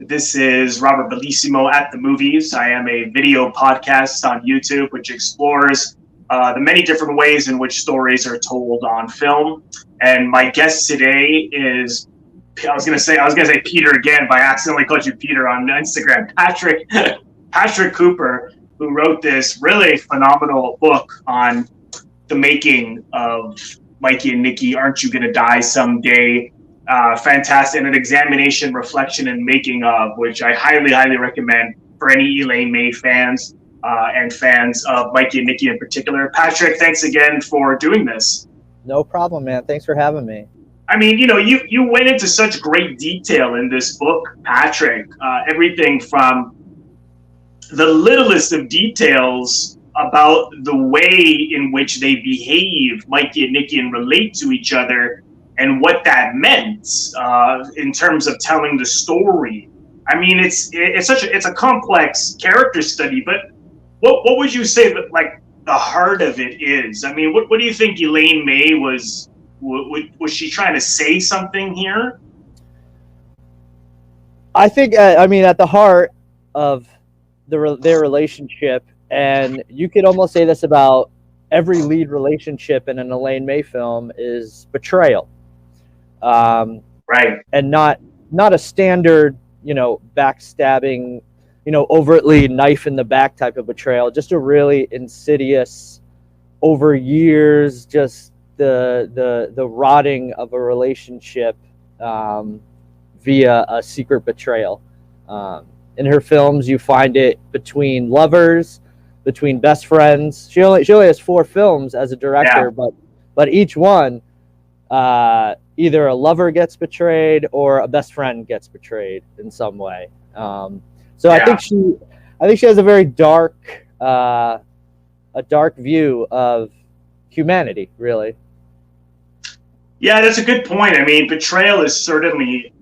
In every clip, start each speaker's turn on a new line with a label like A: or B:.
A: This is Robert Bellissimo at the Movies. I am a video podcast on YouTube which explores the many different ways in which stories are told on film. And my guest today is, I was gonna say Peter again, but I accidentally called you Peter on Instagram. Patrick Cooper, who wrote this really phenomenal book on the making of Mikey and Nicky, Aren't You Gonna Die Someday? Fantastic, and an examination, reflection, and making of, which I highly recommend for any Elaine May fans and fans of Mikey and Nicky in particular. Patrick, thanks again for doing this.
B: No problem, man. Thanks for having me.
A: I mean, you went into such great detail in this book, Patrick. Everything from the littlest of details about the way in which they behave, Mikey and Nicky, and relate to each other, and what that meant in terms of telling the story. I mean, it's a complex character study, but what would you say that, like, the heart of it is? I mean, what do you think Elaine May was she trying to say something here?
B: I think, I mean, at the heart of their relationship, and you could almost say this about every lead relationship in an Elaine May film, is betrayal.
A: Right.
B: And not a standard, backstabbing, overtly knife in the back type of betrayal, just a really insidious, over years, just the rotting of a relationship via a secret betrayal. In her films, you find it between lovers, between best friends. She only has 4 films as a director, yeah. but each one, either a lover gets betrayed or a best friend gets betrayed in some way. So yeah. I think she has a very dark view of humanity, really.
A: Yeah, that's a good point. I mean, betrayal is certainly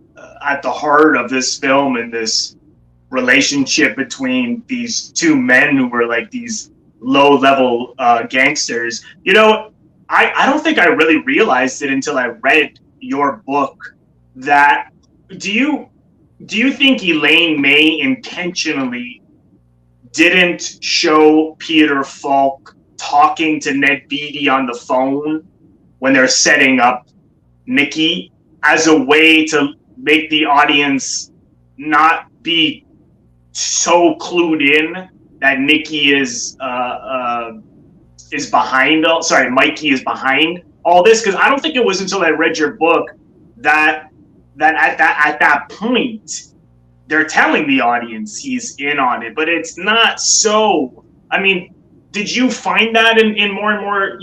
A: at the heart of this film, and this relationship between these two men who were like these low-level gangsters. I don't think I really realized it until I read your book. That do you think Elaine May intentionally didn't show Peter Falk talking to Ned Beatty on the phone when they're setting up Nicky as a way to make the audience not be so clued in that Nicky is behind? Mikey is behind all this? Because I don't think it was until I read your book that at that point they're telling the audience he's in on it, but it's not so. I mean, did you find that in more and more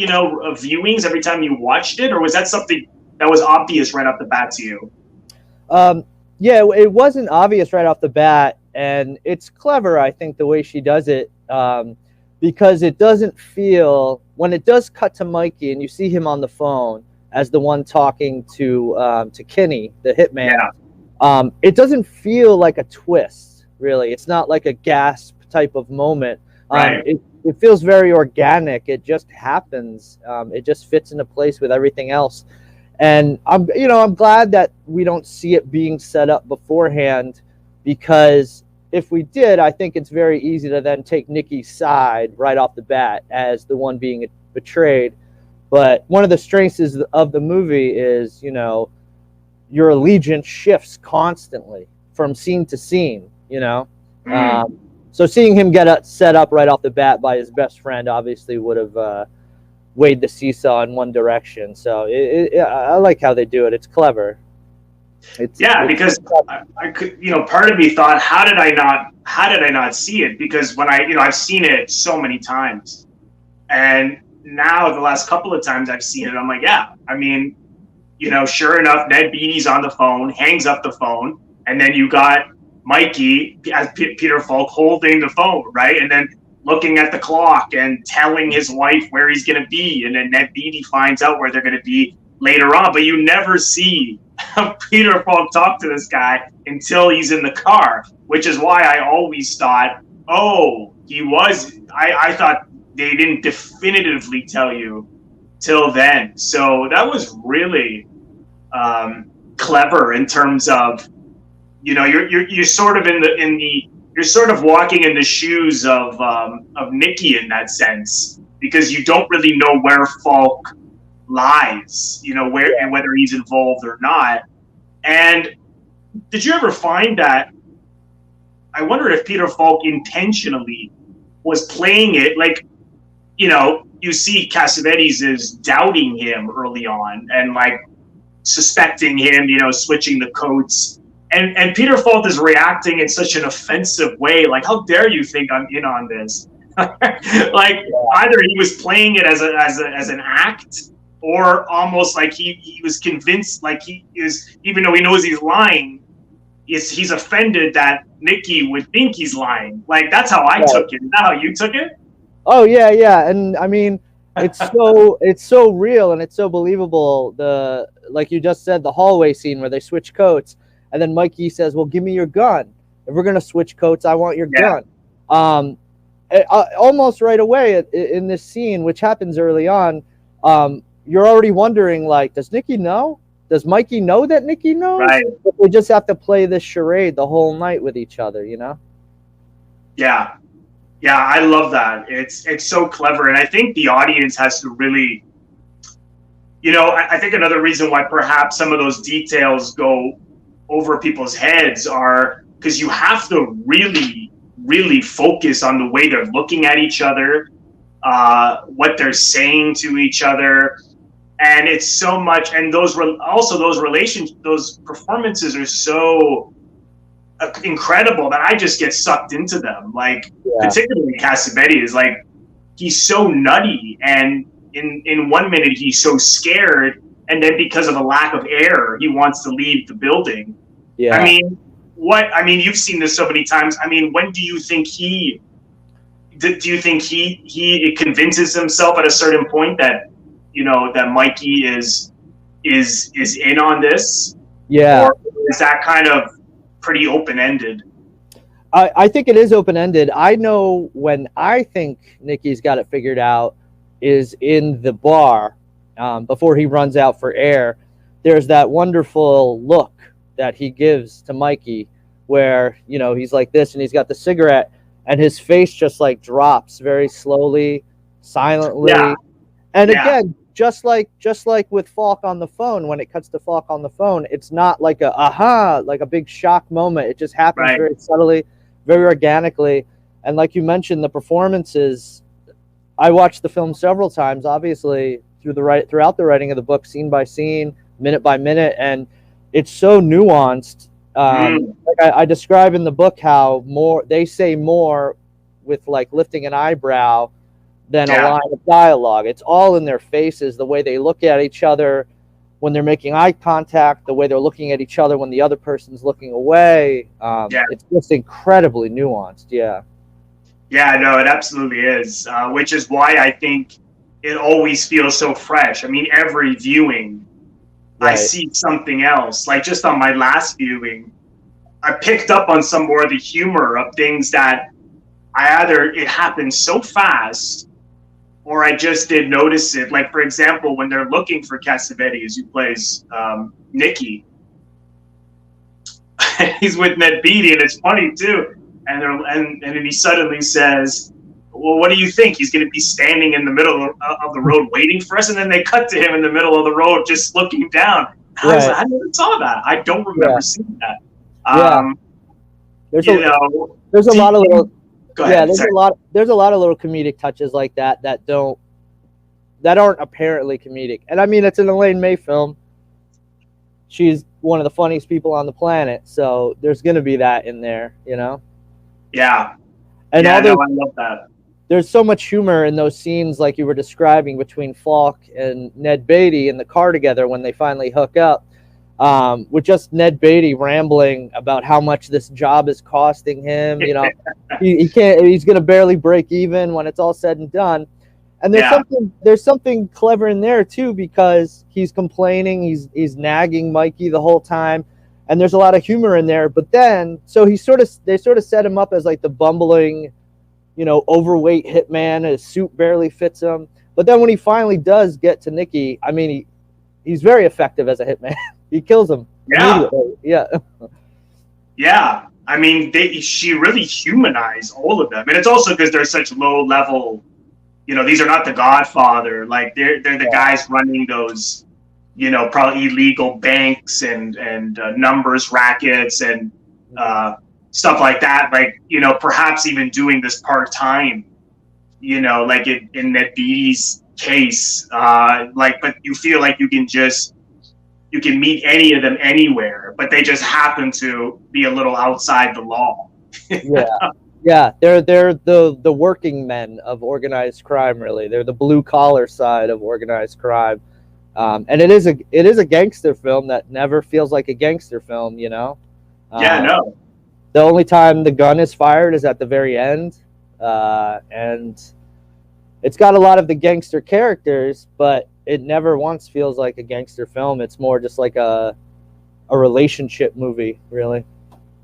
A: viewings every time you watched it, or was that something that was obvious right off the bat to you?
B: Yeah, it wasn't obvious right off the bat, and it's clever, I think, the way she does it, because it doesn't feel, when it does cut to Mikey and you see him on the phone as the one talking to Kenny, the hitman, yeah. It doesn't feel like a twist, really. It's not like a gasp type of moment.
A: Right.
B: It feels very organic. It just happens. It just fits into place with everything else. And I'm glad that we don't see it being set up beforehand, because if we did, I think it's very easy to then take Nicky's side right off the bat as the one being betrayed. But one of the strengths of the movie is, your allegiance shifts constantly from scene to scene, So seeing him get set up right off the bat by his best friend obviously would have weighed the seesaw in one direction. So I like how they do it. It's clever.
A: Because I could, part of me thought, how did I not see it? Because when I've seen it so many times, and now the last couple of times I've seen it, I'm like, yeah, I mean, sure enough, Ned Beatty's on the phone, hangs up the phone, and then you got Mikey as Peter Falk holding the phone, right? And then looking at the clock and telling his wife where he's going to be. And then Ned Beatty finds out where they're going to be later on. But you never see Peter Falk talk to this guy until he's in the car, which is why I always thought, I thought they didn't definitively tell you till then. So that was really clever in terms of, You know, you're sort of you're sort of walking in the shoes of Nicky in that sense, because you don't really know where Falk lies, you know, where and whether he's involved or not. And did you ever find that? I wonder if Peter Falk intentionally was playing it like, you know, you see Cassavetes is doubting him early on and like suspecting him, you know, switching the coats. And Peter Falk is reacting in such an offensive way, like, how dare you think I'm in on this? Like either he was playing it as an act, or almost like he was convinced, like he is, even though he knows he's lying, he's offended that Nicky would think he's lying. Like that's how I took it. Is that how you took it?
B: Oh yeah, yeah. And I mean, it's so real and it's so believable. Like you just said, the hallway scene where they switch coats, and then Mikey says, "Well, give me your gun. If we're gonna switch coats, I want your gun." Almost right away in this scene, which happens early on, you're already wondering, like, does Nicky know? Does Mikey know that Nicky knows?
A: Right.
B: But they just have to play this charade the whole night with each other, you know?
A: Yeah. Yeah, I love that. It's so clever. And I think the audience has to really, you know, I think another reason why perhaps some of those details go over people's heads are because you have to really, really focus on the way they're looking at each other, what they're saying to each other. And it's so much, and those performances are so incredible that I just get sucked into them. Like particularly Cassavetes, like he's so nutty, and in 1 minute he's so scared, and then because of a lack of air, he wants to leave the building. Yeah. I mean, you've seen this so many times. I mean, when do you think he convinces himself at a certain point that, you know, that Mikey is in on this? Yeah. Or is that kind of pretty open-ended?
B: I think it is open-ended. I know when I think Nicky's got it figured out is in the bar before he runs out for air. There's that wonderful look that he gives to Mikey where, you know, he's like this and he's got the cigarette and his face just like drops very slowly, silently. Yeah. And again, just like with Falk on the phone, when it cuts to Falk on the phone, it's not like like a big shock moment. It just happens very subtly, very organically. And like you mentioned, the performances, I watched the film several times, obviously throughout the writing of the book, scene by scene, minute by minute, and it's so nuanced. Like I describe in the book how they say more with like lifting an eyebrow than a line of dialogue. It's all in their faces, the way they look at each other when they're making eye contact, the way they're looking at each other when the other person's looking away. It's just incredibly nuanced. Yeah,
A: no, it absolutely is, which is why I think it always feels so fresh. I mean, every viewing, I see something else. Like just on my last viewing, I picked up on some more of the humor of things that it happened so fast, or I just did notice it. Like, for example, when they're looking for Cassavetes, who plays Nicky, he's with Ned Beatty, and it's funny too. And then he suddenly says, "Well, what do you think? He's going to be standing in the middle of the road waiting for us?" And then they cut to him in the middle of the road, just looking down. I never saw that. I don't remember seeing that.
B: There's a lot of little. There's a lot of little comedic touches like that that aren't apparently comedic. And I mean, it's an Elaine May film. She's one of the funniest people on the planet, so there's going to be that in there, you know.
A: Yeah.
B: And
A: I love that.
B: There's so much humor in those scenes, like you were describing, between Falk and Ned Beatty in the car together when they finally hook up. With just Ned Beatty rambling about how much this job is costing him. You know, he's going to barely break even when it's all said and done. And there's something clever in there too, because he's complaining, he's nagging Mikey the whole time, and there's a lot of humor in there. But then, so they sort of set him up as like the bumbling, you know, overweight hitman. His suit barely fits him. But then when he finally does get to Nicky, I mean, he's very effective as a hitman. He kills him immediately. Yeah.
A: Yeah, I mean, she really humanized all of them, and it's also because they're such low level. You know, these are not the Godfather. Like they're the guys running those, you know, probably illegal banks and numbers rackets and stuff like that. Like, you know, perhaps even doing this part time. You know, like in that Beatty's case, like, but you feel like you can meet any of them anywhere, but they just happen to be a little outside the law.
B: Yeah. Yeah, they're the working men of organized crime. Really, they're the blue collar side of organized crime, and it is a gangster film that never feels like a gangster film. You know,
A: Yeah, no.
B: the only time the gun is fired is at the very end, and it's got a lot of the gangster characters, but it never once feels like a gangster film. It's more just like a relationship movie, really.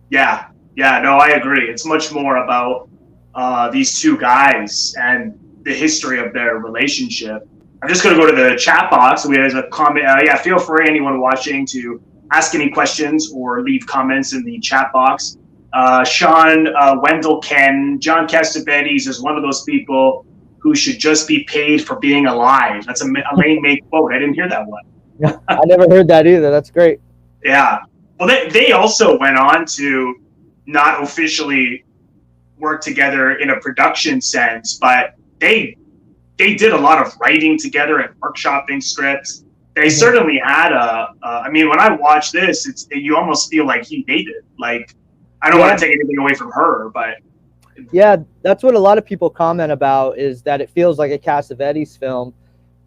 A: Yeah, yeah, no, I agree. It's much more about these two guys and the history of their relationship. I'm just going to go to the chat box. We have a comment. Yeah, feel free, anyone watching, to ask any questions or leave comments in the chat box. Sean Wendell Ken, John Cassavetes is one of those people who should just be paid for being alive. That's a ELAINE May quote. I didn't hear that one.
B: I never heard that either. That's great.
A: Yeah. Well, they also went on to not officially work together in a production sense, but they did a lot of writing together and workshopping scripts. They certainly had I mean, when I watch this, you almost feel like he made it. Like, I don't want to take anything away from her, but
B: yeah, that's what a lot of people comment about, is that it feels like a Cassavetes film,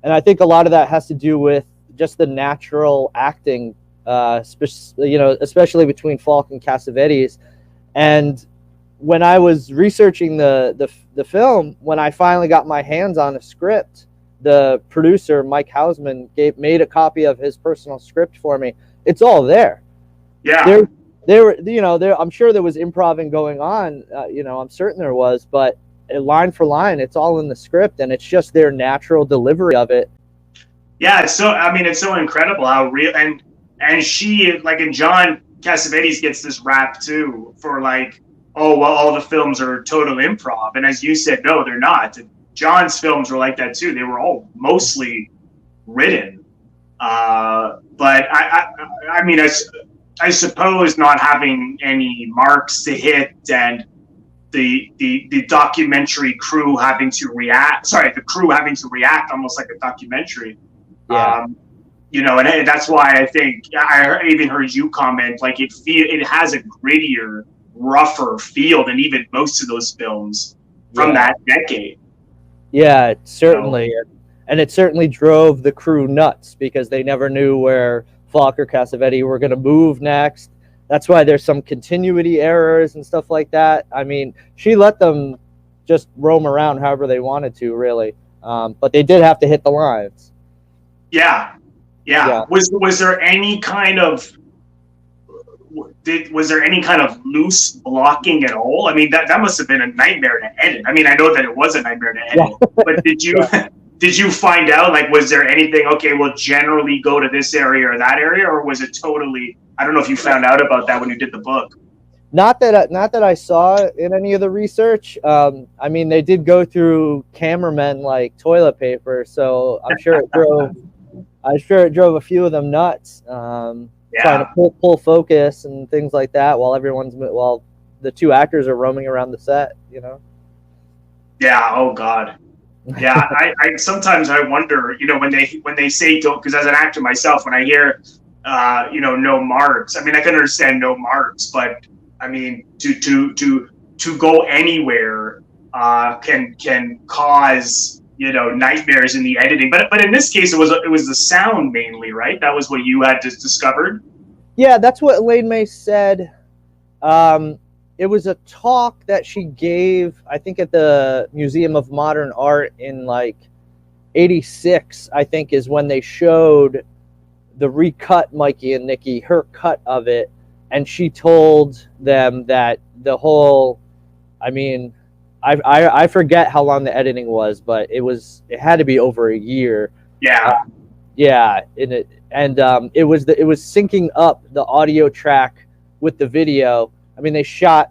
B: and I think a lot of that has to do with just the natural acting, you know, especially between Falk and Cassavetes. And when I was researching the film, when I finally got my hands on a script, the producer Mike Hausman made a copy of his personal script for me. It's all there.
A: Yeah.
B: I'm sure there was improv going on. You know, I'm certain there was, but line for line, it's all in the script, and it's just their natural delivery of it.
A: Yeah, it's so incredible how real and she, like, in John Cassavetes gets this rap too for like, oh well, all the films are total improv, and as you said, no, they're not. John's films were like that too. They were all mostly written, but I mean, I suppose not having any marks to hit and the documentary crew having to react. Sorry, the crew having to react almost like a documentary.
B: Yeah.
A: You know, and that's why I think I even heard you comment, like, it has a grittier, rougher feel than even most of those films from that decade.
B: Yeah, certainly. And it certainly drove the crew nuts because they never knew where Falk or Cassavetes were going to move next. That's why there's some continuity errors and stuff like that. I mean, she let them just roam around however they wanted to, really. But they did have to hit the lines.
A: Yeah. Was there any kind of loose blocking at all? I mean, that must have been a nightmare to edit. I mean, I know that it was a nightmare to edit, but did you find out, like, was there anything, okay, we'll generally go to this area or that area, or was it totally, I don't know if you found out about that when you did the book.
B: Not that I saw in any of the research. I mean, they did go through cameramen like toilet paper, so I'm sure it drove a few of them nuts, trying to pull focus and things like that while the two actors are roaming around the set, you know.
A: Yeah. Oh God. Yeah. I sometimes I wonder, you know, when they say don't, because as an actor myself, when I hear, you know, no marks, I mean, I can understand no marks, but I mean, to go anywhere can cause, you know, nightmares in the editing. But in this case, it was the sound mainly, right? That was what you had just discovered.
B: Yeah, that's what ELAINE May said. It was a talk that she gave, I think, at the Museum of Modern Art in like '86. I think is when they showed the recut Mikey and Nicky, her cut of it. And she told them that the whole, I mean, I forget how long the editing was, but it had to be over a year.
A: Yeah.
B: It was syncing up the audio track with the video I mean, they shot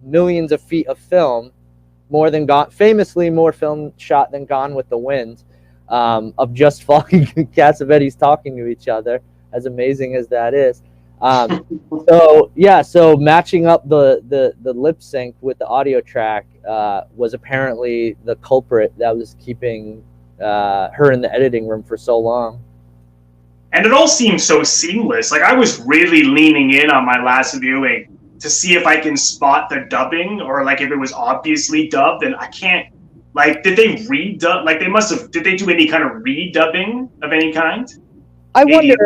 B: millions of feet of film, more than Gone, famously more film shot than Gone with the Wind, of just Falk and Cassavetes talking to each other, as amazing as that is. So matching up the lip sync with the audio track was apparently the culprit that was keeping her in the editing room for so long.
A: And it all seemed so seamless. Like, I was really leaning in on my last viewing to see if I can spot the dubbing, or like if it was obviously dubbed, and I can't. Like, did they redub? Like, they must have. Did they do any kind of redubbing of any kind?
B: I wonder.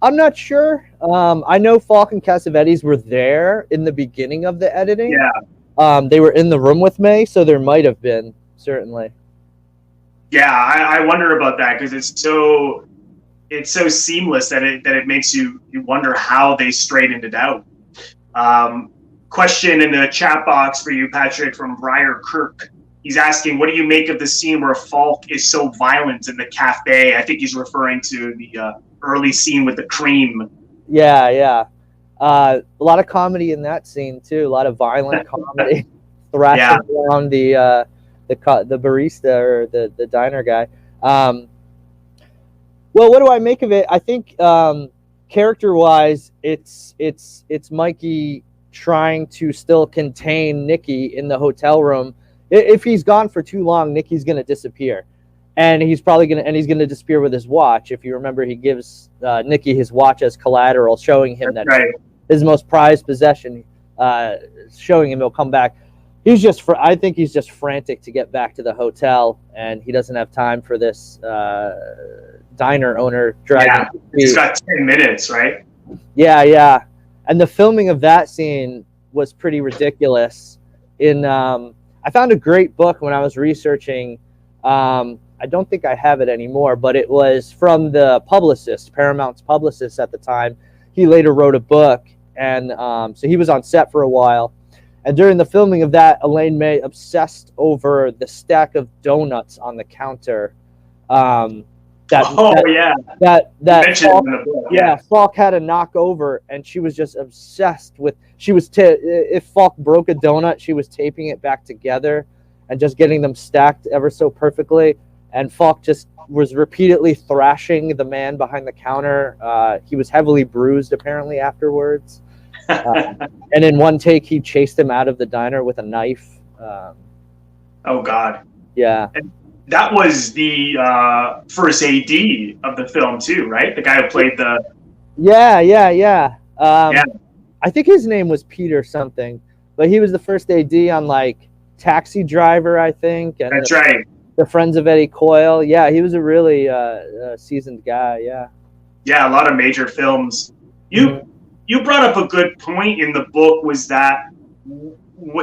B: I'm not sure. I know Falk and Cassavetes were there in the beginning of the editing.
A: Yeah.
B: They were in the room with me, so there might have been, certainly.
A: Yeah, I wonder about that, because it's so seamless that it makes you wonder how they straightened it out. Question in the chat box for you, Patrick, from Briar Kirk. He's asking, what do you make of the scene where Falk is so violent in the cafe? I think he's referring to the early scene with the cream.
B: Yeah. A lot of comedy in that scene too. A lot of violent comedy, thrashing around the barista or the diner guy. Well, what do I make of it? I think character-wise, it's Mikey trying to still contain Nicky in the hotel room. If he's gone for too long, Nicky's going to disappear, and he's probably going to disappear with his watch. If you remember, he gives Nicky his watch as collateral, showing him that his most prized possession, showing him he'll come back. I think he's just frantic to get back to the hotel, and he doesn't have time for this diner owner dragging.
A: Yeah, he's got 10 minutes, right?
B: Yeah. And the filming of that scene was pretty ridiculous. I found a great book when I was researching. I don't think I have it anymore, but it was from the publicist, Paramount's publicist at the time. He later wrote a book, and so he was on set for a while. And during the filming of that, Elaine May obsessed over the stack of donuts on the counter. Falk had to knock over, and she was just obsessed with. If Falk broke a donut, she was taping it back together, and just getting them stacked ever so perfectly. And Falk just was repeatedly thrashing the man behind the counter. He was heavily bruised apparently afterwards. And in one take, he chased him out of the diner with a knife.
A: Oh God!
B: Yeah.
A: And that was the first AD of the film too, right? The guy who played the.
B: Yeah. I think his name was Peter something, but he was the first AD on like Taxi Driver, I think. And
A: that's right.
B: The Friends of Eddie Coyle. Yeah, he was a really seasoned guy. Yeah.
A: Yeah, a lot of major films. You brought up a good point in the book, was that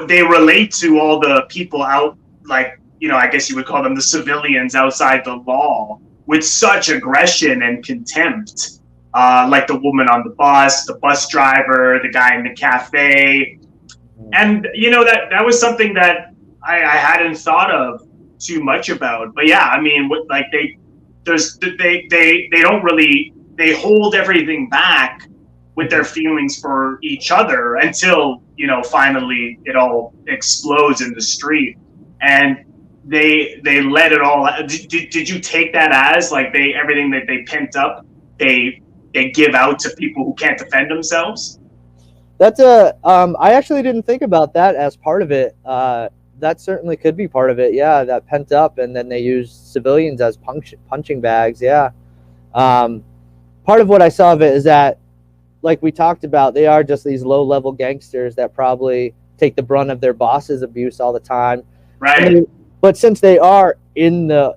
A: they relate to all the people out, like, I guess you would call them the civilians outside the law, with such aggression and contempt. Like the woman on the bus driver, the guy in the cafe. And, that was something that I hadn't thought of too much about. But yeah, I mean, like they don't really, they hold everything back with their feelings for each other until, finally it all explodes in the street. And they let it all out. Did you take that as like everything that they pent up, they give out to people who can't defend themselves?
B: That's I actually didn't think about that as part of it. That certainly could be part of it. Yeah, that pent up, and then they use civilians as punching bags. Yeah. Part of what I saw of it is that, like we talked about, they are just these low-level gangsters that probably take the brunt of their boss's abuse all the time.
A: Right.
B: But since they are in the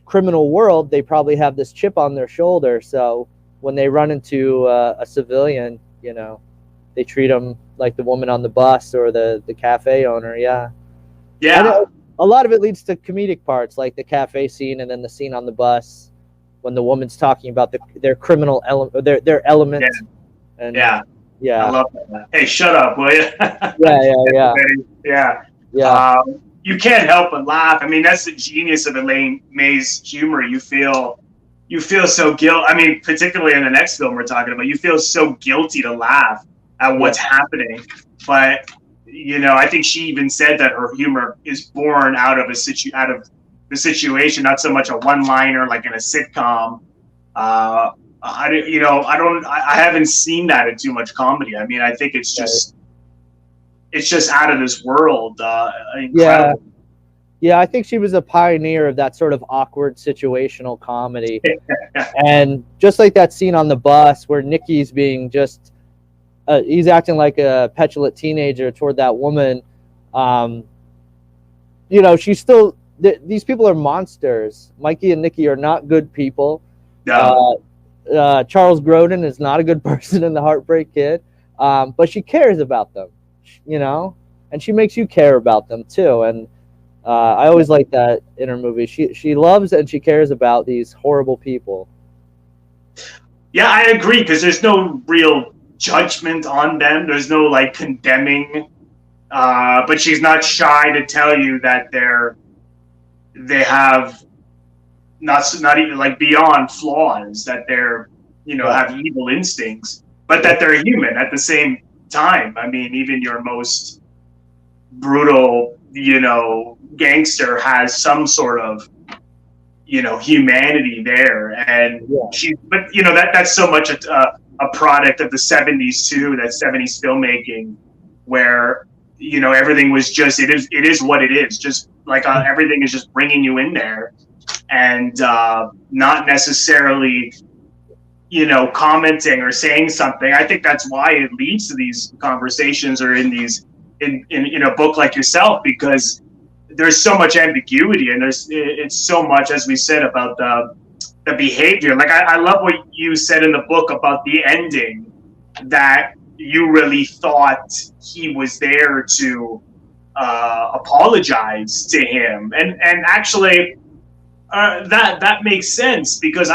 B: criminal world, they probably have this chip on their shoulder. So when they run into a civilian, they treat them like the woman on the bus or the cafe owner. Yeah.
A: Yeah.
B: A lot of it leads to comedic parts, like the cafe scene and then the scene on the bus when the woman's talking about their criminal their element.
A: Yeah.
B: And,
A: I love that. Hey, shut up, will you?
B: Yeah.
A: You can't help but laugh. I mean, that's the genius of Elaine May's humor. You feel so guilty. I mean, particularly in the next film we're talking about, you feel so guilty to laugh at what's happening. But I think she even said that her humor is born out of the situation, not so much a one-liner like in a sitcom. I haven't seen that in too much comedy. I mean, I think it's just out of this world. Incredible.
B: Yeah, I think she was a pioneer of that sort of awkward situational comedy. And just like that scene on the bus where Nicky's being he's acting like a petulant teenager toward that woman. She's still, these people are monsters. Mikey and Nicky are not good people.
A: No.
B: Charles Grodin is not a good person in The Heartbreak Kid. But she cares about them, and she makes you care about them too. And I always like that in her movie. She loves and she cares about these horrible people.
A: Yeah, I agree, because there's no real judgment on them. There's no like condemning, but she's not shy to tell you that they have not even like beyond flaws, that they're have evil instincts, but that they're human at the same time. I mean, even your most brutal gangster has some sort of humanity there. And that's so much a product of the 70s too, that 70s filmmaking, where everything was just it is what it is, just like everything is just bringing you in there, and not necessarily commenting or saying something. I think that's why it leads to these conversations, or in a book like yourself, because there's so much ambiguity, and it's so much, as we said, about the behavior. Like I love what you said in the book about the ending, that you really thought he was there to apologize to him, and actually that makes sense, because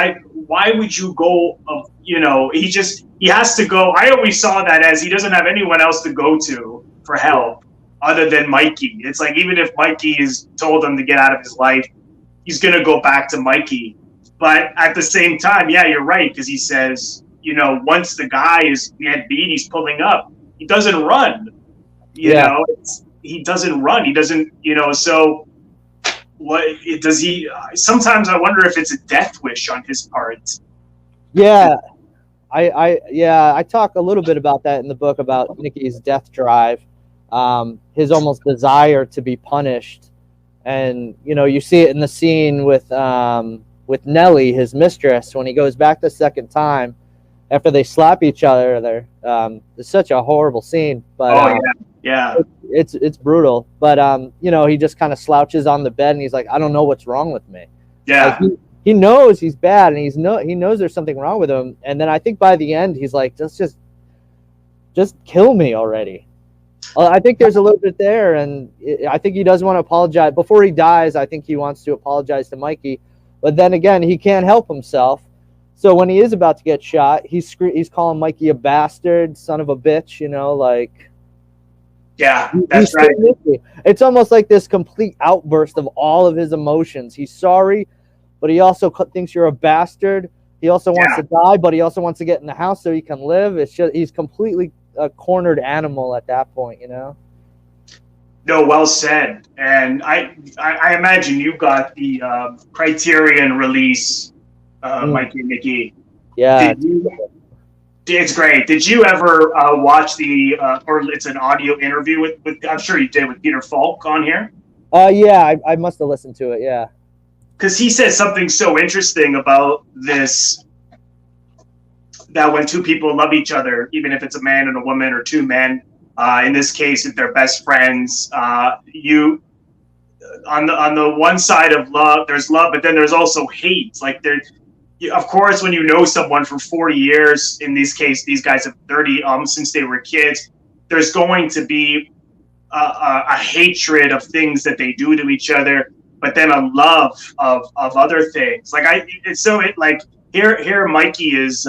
A: why would you go he has to go. I always saw that as he doesn't have anyone else to go to for help other than Mikey. It's like, even if Mikey has told him to get out of his life, he's going to go back to Mikey. But at the same time, yeah, you're right, because he says, once the guy is beat, he's pulling up. He doesn't run. He doesn't run. He doesn't, so what does he? Sometimes I wonder if it's a death wish on his part.
B: Yeah. I talk a little bit about that in the book, about Nicky's death drive, his almost desire to be punished. And you see it in the scene with Nellie, his mistress, when he goes back the second time after they slap each other. There, it's such a horrible scene, but it's brutal. But he just kind of slouches on the bed and he's like, I don't know what's wrong with me.
A: Yeah.
B: Like, he knows he's bad, and he knows there's something wrong with him. And then I think by the end he's like, just kill me already. I think there's a little bit there, and I think he does want to apologize before he dies. I think he wants to apologize to Mikey, but then again, he can't help himself. So when he is about to get shot, he's calling Mikey a bastard, son of a bitch.
A: Yeah, that's right.
B: It's almost like this complete outburst of all of his emotions. He's sorry, but he also thinks you're a bastard. He also wants to die, but he also wants to get in the house so he can live. It's just, he's completely a cornered animal at that point, No,
A: well said. And I imagine you got the Criterion release, Mikey and Nicky.
B: Yeah.
A: It's great. Did you ever watch or it's an audio interview with, I'm sure you did, with Peter Falk on here?
B: Yeah, I must have listened to it, yeah.
A: Because he says something so interesting about this, that when two people love each other, even if it's a man and a woman or two men, in this case, if they're best friends, you on the one side of love, there's love, but then there's also hate. Like of course, when you know someone for 40 years, in this case, these guys have 30 since they were kids, there's going to be a hatred of things that they do to each other, but then a love of other things. Like here Mikey is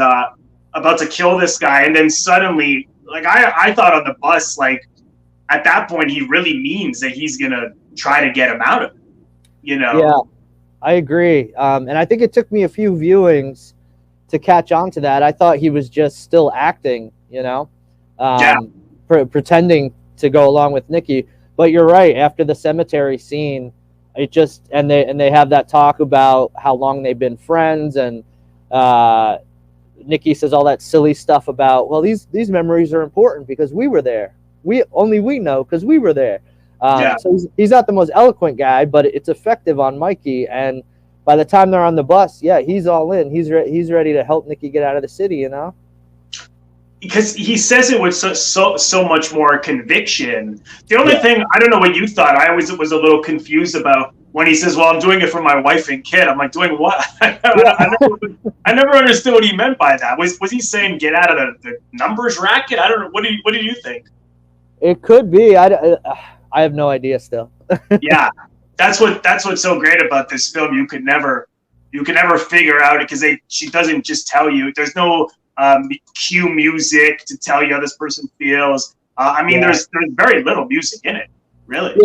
A: about to kill this guy, and then suddenly, like I thought on the bus, like at that point he really means that he's gonna try to get him out of it,
B: Yeah, I agree. And I think it took me a few viewings to catch on to that. I thought he was just still acting,
A: Yeah.
B: Pretending to go along with Nicky. But you're right. After the cemetery scene, it just and they have that talk about how long they've been friends, and Nicky says all that silly stuff about, well, these memories are important because we were there. We know because we were there.
A: Yeah.
B: So he's not the most eloquent guy, but it's effective on Mikey. And by the time they're on the bus, yeah, he's all in. He's ready to help Nicky get out of the city. You know,
A: because he says it with so much more conviction. The only thing, I don't know what you thought. I always was a little confused about when he says, "Well, I'm doing it for my wife and kid." I'm like, doing what? I never understood what he meant by that. Was he saying get out of the numbers racket? I don't know. What do you think?
B: It could be. I have no idea still.
A: Yeah, that's what's so great about this film. You can never figure out it because she doesn't just tell you. There's no cue music to tell you how this person feels. I mean, there's very little music in it, really.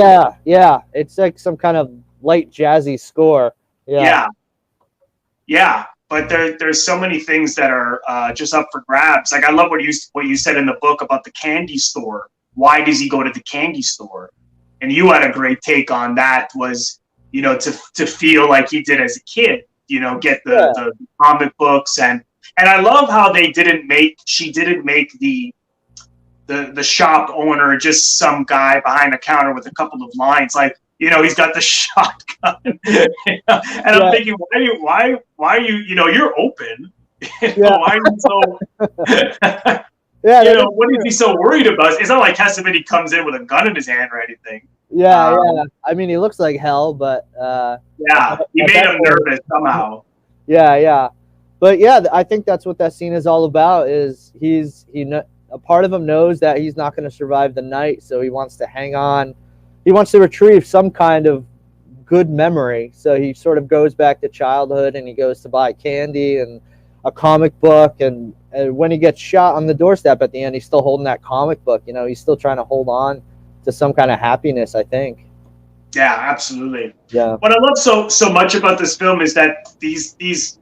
B: Yeah. It's like some kind of light jazzy score.
A: Yeah. But there's so many things that are just up for grabs. Like I love what you said in the book about the candy store. Why does he go to the candy store? And you had a great take on that. Was to feel like he did as a kid. Get the comic books and I love how she didn't make the shop owner just some guy behind a counter with a couple of lines. Like, he's got the shotgun. And I'm thinking, why are you, you're open. Why are you so what is he so worried about? It's not like Cassavetes comes in with a gun in his hand or anything.
B: Yeah. I mean, he looks like hell, but
A: he made him nervous somehow.
B: Yeah. But I think that's what that scene is all about. Is a part of him knows that he's not going to survive the night, so he wants to hang on. He wants to retrieve some kind of good memory. So he sort of goes back to childhood, and he goes to buy candy and a comic book. And when he gets shot on the doorstep at the end, he's still holding that comic book. He's still trying to hold on to some kind of happiness, I think.
A: Yeah, absolutely.
B: Yeah.
A: What I love so much about this film is that these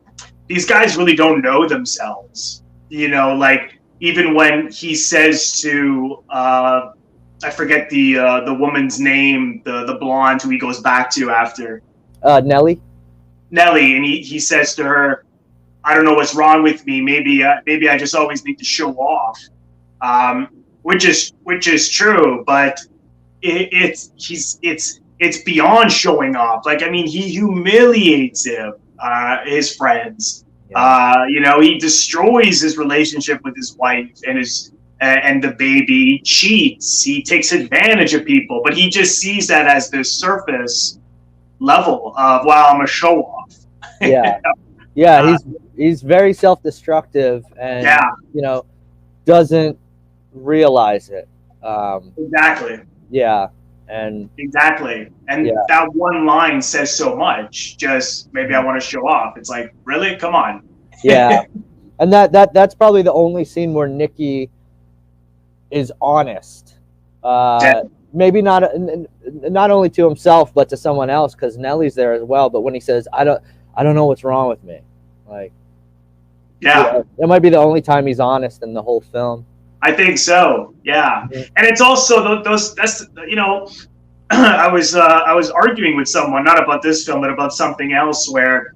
A: guys really don't know themselves. Like even when he says to I forget the woman's name, the blonde who he goes back to after.
B: Nellie,
A: and he says to her, "I don't know what's wrong with me. Maybe I just always need to show off," which is true, but it's beyond showing off. Like, I mean, he humiliates his friends. He destroys his relationship with his wife and the baby. He cheats. He takes advantage of people, but he just sees that as this surface level of, wow, I'm a show off.
B: He's very self-destructive and doesn't realize it.
A: Exactly.
B: Yeah. And
A: exactly. And that one line says so much. Just maybe I want to show off. It's like, really? Come on.
B: Yeah. And that's probably the only scene where Nicky is honest. Maybe not only to himself but to someone else, because Nellie's there as well. But when he says, I don't know what's wrong with me. Like, it might be the only time he's honest in the whole film.
A: I think so. Yeah. And it's also that's I was arguing with someone, not about this film, but about something else, where,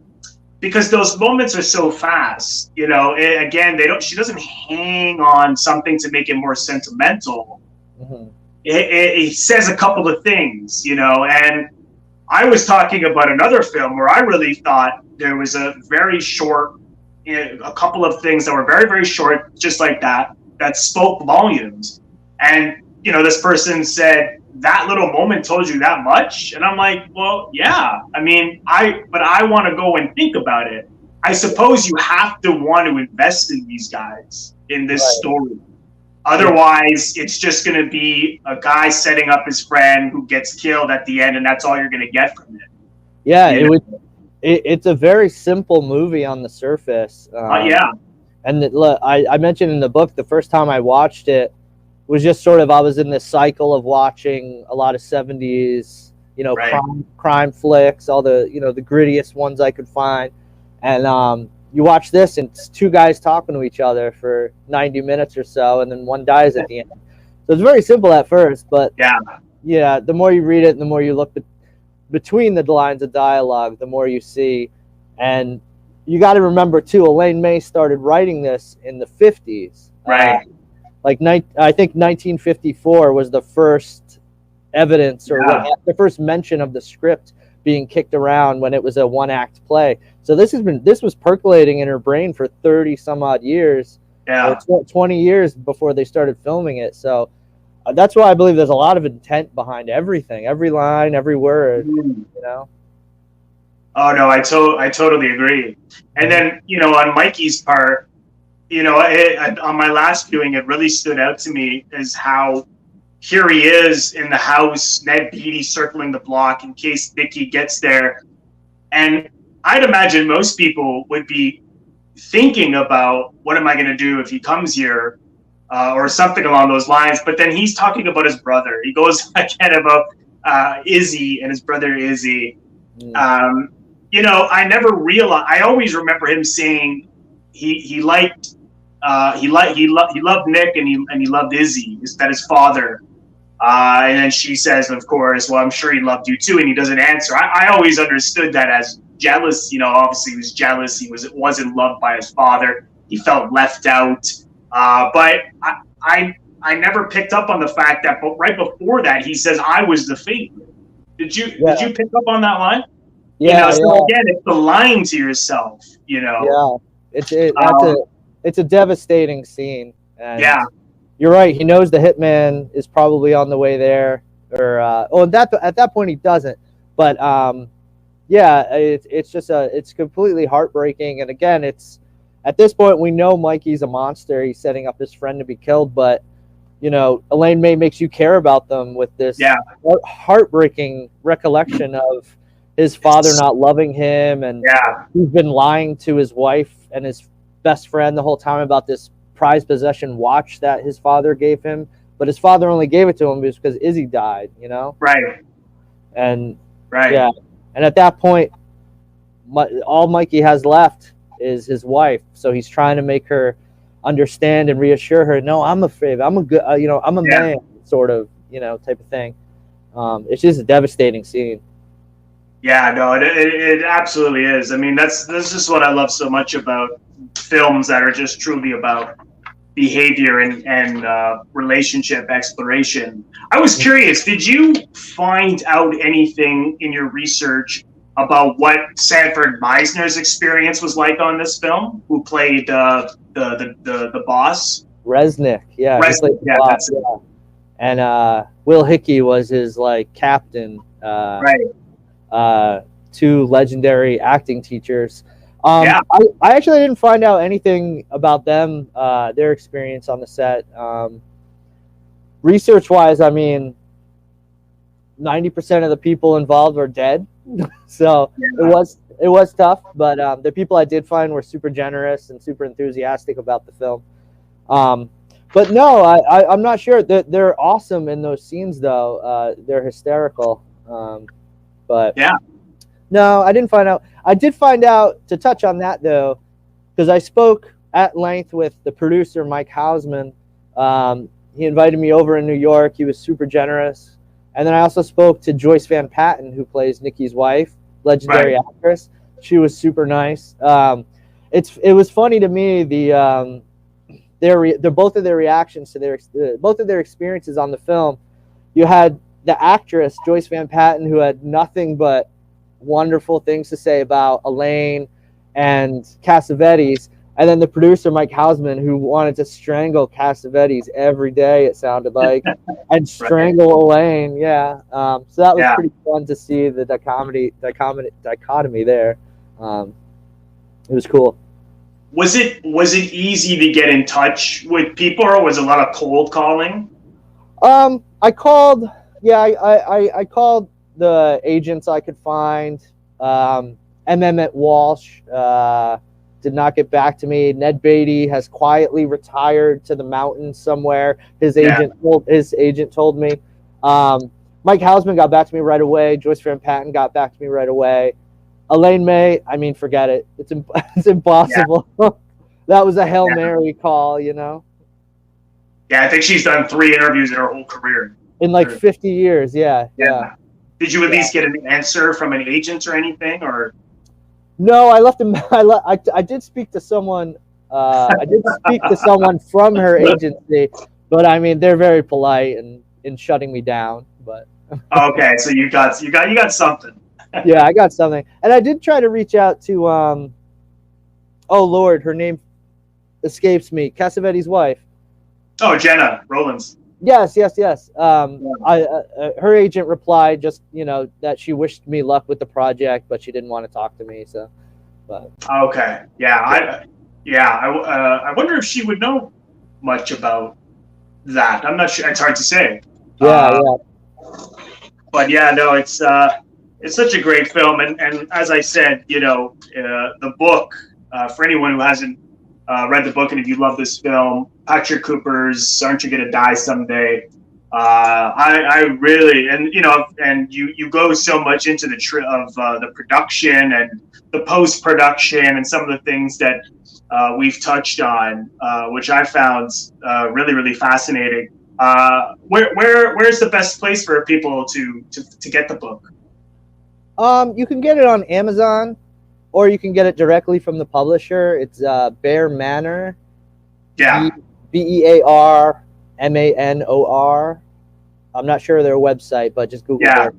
A: because those moments are so fast, again, she doesn't hang on something to make it more sentimental.
B: Mm-hmm.
A: It says a couple of things, and I was talking about another film where I really thought there was a couple of things that were very, very short, just like that spoke volumes. And, this person said, that little moment told you that much? And I'm like, well, yeah. I mean, but I want to go and think about it. I suppose you have to want to invest in these guys, in this story. Otherwise, it's just going to be a guy setting up his friend who gets killed at the end, and that's all you're going to get from it.
B: Yeah, it's a very simple movie on the surface. And I mentioned in the book, the first time I watched it was just sort of, I was in this cycle of watching a lot of 70s, crime flicks, all the, the grittiest ones I could find. And you watch this, and it's two guys talking to each other for 90 minutes or so, and then one dies at the end. So it's very simple at first, but yeah, the more you read it, and the more you look between the lines of dialogue, the more you see. And you got to remember too, Elaine May started writing this in the 50s.
A: Right.
B: I think 1954 was the first evidence, or the first mention of the script being kicked around, when it was a one-act play. So this was percolating in her brain for 30 some odd years, or 20 years before they started filming it. So that's why I believe there's a lot of intent behind everything, every line, every word. You know.
A: Oh no, I totally agree. And then, you know, on Mikey's part, you know, on my last viewing, it really stood out to me as how here he is in the house, Ned Beatty circling the block in case Nicky gets there. And I'd imagine most people would be thinking about, what am I going to do if he comes here, or something along those lines. But then he's talking about his brother. He goes again about Izzy and his brother Izzy. You know, I always remember him saying he loved Nick, and he loved Izzy, that his father. And then she says, of course, well, I'm sure he loved you too, and he doesn't answer. I always understood that as jealous. You know, obviously he was jealous. He wasn't loved by his father. He felt left out. But I never picked up on the fact that right before that he says, I was the favorite. Did you pick up on that line?
B: Yeah.
A: You know, so again, it's the lying to yourself. You know.
B: Yeah. It's a devastating scene. And you're right. He knows the hitman is probably on the way there, or at that point he doesn't. But it's completely heartbreaking. And again, it's at this point we know Mikey's a monster. He's setting up his friend to be killed. But you know, Elaine May makes you care about them with this heartbreaking recollection of his father not loving him, and he's been lying to his wife and his best friend the whole time about this prized possession watch that his father gave him, but his father only gave it to him because Izzy died, you know? And at that point, all Mikey has left is his wife, so he's trying to make her understand and reassure her, no, I'm a favor, I'm a good, I'm a man, sort of, type of thing. It's just a devastating scene.
A: Yeah, no, it absolutely is. I mean, that's just what I love so much about films that are just truly about behavior and relationship exploration. I was curious, did you find out anything in your research about what Sanford Meisner's experience was like on this film? Who played the boss?
B: Resnick,
A: Resnick, that's it.
B: And Will Hickey was his captain. Two legendary acting teachers. I actually didn't find out anything about them, their experience on the set. Research-wise, I mean, 90% of the people involved are dead, so it was tough. But the people I did find were super generous and super enthusiastic about the film. But no, I'm not sure. They're awesome in those scenes, though. They're hysterical. But no, I didn't find out. I did find out, to touch on that though, because I spoke at length with the producer, Mike Hausman. He invited me over in New York. He was super generous. And then I also spoke to Joyce Van Patten, who plays Nicky's wife, legendary actress. She was super nice. It was funny to me, both of their reactions to both of their experiences on the film. You had the actress, Joyce Van Patten, who had nothing but wonderful things to say about Elaine and Cassavetes, and then the producer, Mike Hausman, who wanted to strangle Cassavetes every day, it sounded like, and strangle Elaine. So that was pretty fun to see the dichotomy there. It was cool.
A: Was it easy to get in touch with people, or was it a lot of cold calling?
B: I called. I called the agents I could find. Emmett Walsh did not get back to me. Ned Beatty has quietly retired to the mountains somewhere. His agent told me. Mike Hausman got back to me right away. Joyce Van Patten got back to me right away. Elaine May, I mean, forget it. It's
A: Yeah,
B: impossible. That was a Hail
A: yeah,
B: Mary call, you know,
A: yeah. I think she's done 3 interviews in her whole career.
B: in like 50 years. Yeah, yeah,
A: Yeah. Did you at
B: yeah.
A: least get an answer from an agent or anything, or?
B: No, I left him. I did speak to someone. I did speak to someone from her agency, but I mean, they're very polite and in shutting me down. But
A: Okay, so you got something.
B: yeah, I got something, and I did try to reach out to oh Lord, her name escapes me. Cassavetes' wife.
A: Oh, Jenna Rollins.
B: Yes, yes, yes.
A: Yeah.
B: Her agent replied just that she wished me luck with the project, but she didn't want to talk to me. So, but
A: Okay. Yeah. I wonder if she would know much about that. I'm not sure. It's hard to say.
B: yeah,
A: Uh,
B: yeah.
A: but yeah, no, it's such a great film, and as I said, the book, for anyone who hasn't read the book, and if you love this film, Patrick Cooper's "Aren't You Gonna Die Someday?" I really, and you go so much into the production and the post production and some of the things that we've touched on, which I found really really fascinating. Where's the best place for people to get the book?
B: You can get it on Amazon, or you can get it directly from the publisher. It's Bear Manor,
A: Yeah,
B: Bearmanor. I'm not sure of their website, but just Google
A: yeah,
B: Bear.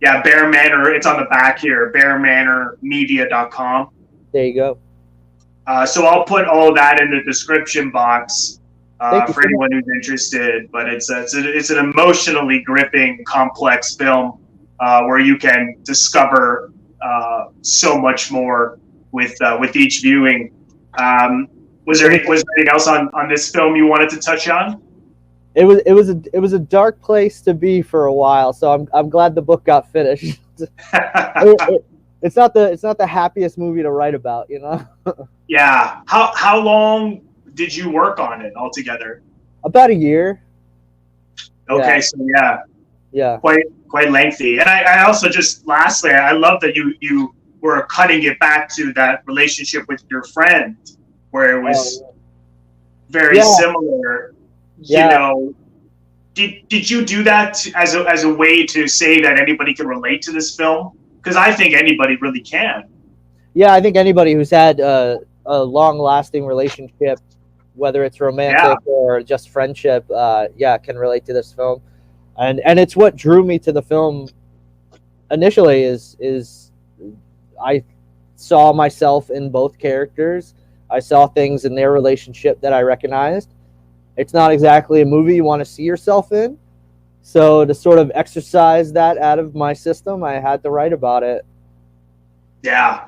A: yeah. Bear Manor. It's on the back here. BearManorMedia.com.
B: There you go.
A: So I'll put all that in the description box
B: Thank you
A: for
B: so much.
A: anyone who's interested. But it's an emotionally gripping, complex film where you can discover so much more with each viewing. Was there anything else on this film you wanted to touch on?
B: It was a dark place to be for a while, so I'm glad the book got finished. It's not the happiest movie to write about, you know.
A: Yeah. How long did you work on it altogether?
B: About a year.
A: Okay,
B: Yeah,
A: so yeah,
B: yeah.
A: quite lengthy. And I also just lastly, I love that you were cutting it back to that relationship with your friend, where it was very
B: Yeah,
A: similar. You
B: yeah,
A: know, did you do that as a way to say that anybody can relate to this film? Because I think anybody really can.
B: yeah. I think anybody who's had a long-lasting relationship, whether it's
A: Yeah,
B: romantic or just friendship, yeah, can relate to this film. And it's what drew me to the film initially. Is I saw myself in both characters. I saw things in their relationship that I recognized. It's not exactly a movie you want to see yourself in. So to sort of exercise that out of my system, I had to write about it.
A: yeah.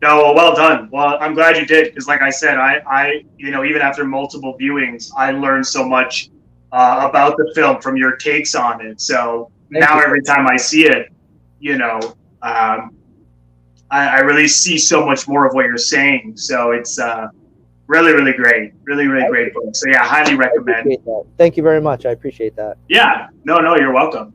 A: No, well done. Well, I'm glad you did because, like I said, even after multiple viewings, I learned so much about the film from your takes on it. So
B: Thank
A: now
B: you.
A: every time I see it, you know, um, I really see so much more of what you're saying. So it's really, really great, really, really great book. So yeah, highly
B: I
A: recommend.
B: appreciate that. Thank you very much. I appreciate that.
A: Yeah, no, you're welcome.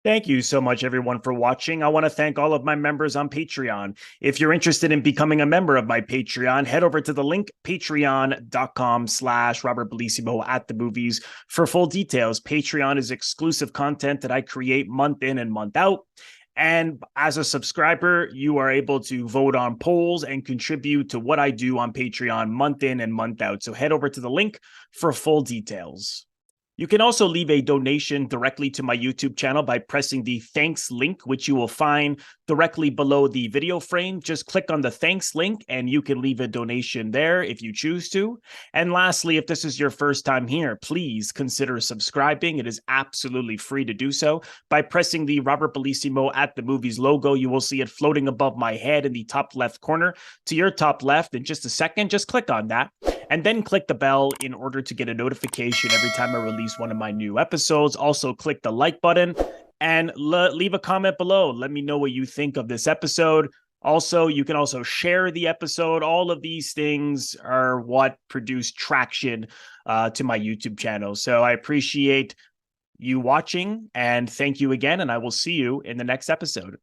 A: Thank you so much, everyone, for watching. I want to thank all of my members on Patreon. If you're interested in becoming a member of my Patreon, head over to the link, patreon.com/Robert Bellissimo at the movies for full details. Patreon is exclusive content that I create month in and month out. And as a subscriber, you are able to vote on polls and contribute to what I do on Patreon month in and month out. So head over to the link for full details. You can also leave a donation directly to my YouTube channel by pressing the thanks link, which you will find directly below the video frame. Just click on the thanks link and you can leave a donation there if you choose to. And lastly, if this is your first time here, please consider subscribing. It is absolutely free to do so. By pressing the Robert Bellissimo at the movies logo, you will see it floating above my head in the top left corner to your top left. In just a second, just click on that. And then click the bell in order to get a notification every time I release one of my new episodes. Also, click the like button and leave a comment below. Let me know what you think of this episode. Also, you can also share the episode. All of these things are what produce traction to my YouTube channel. So I appreciate you watching and thank you again. And I will see you in the next episode.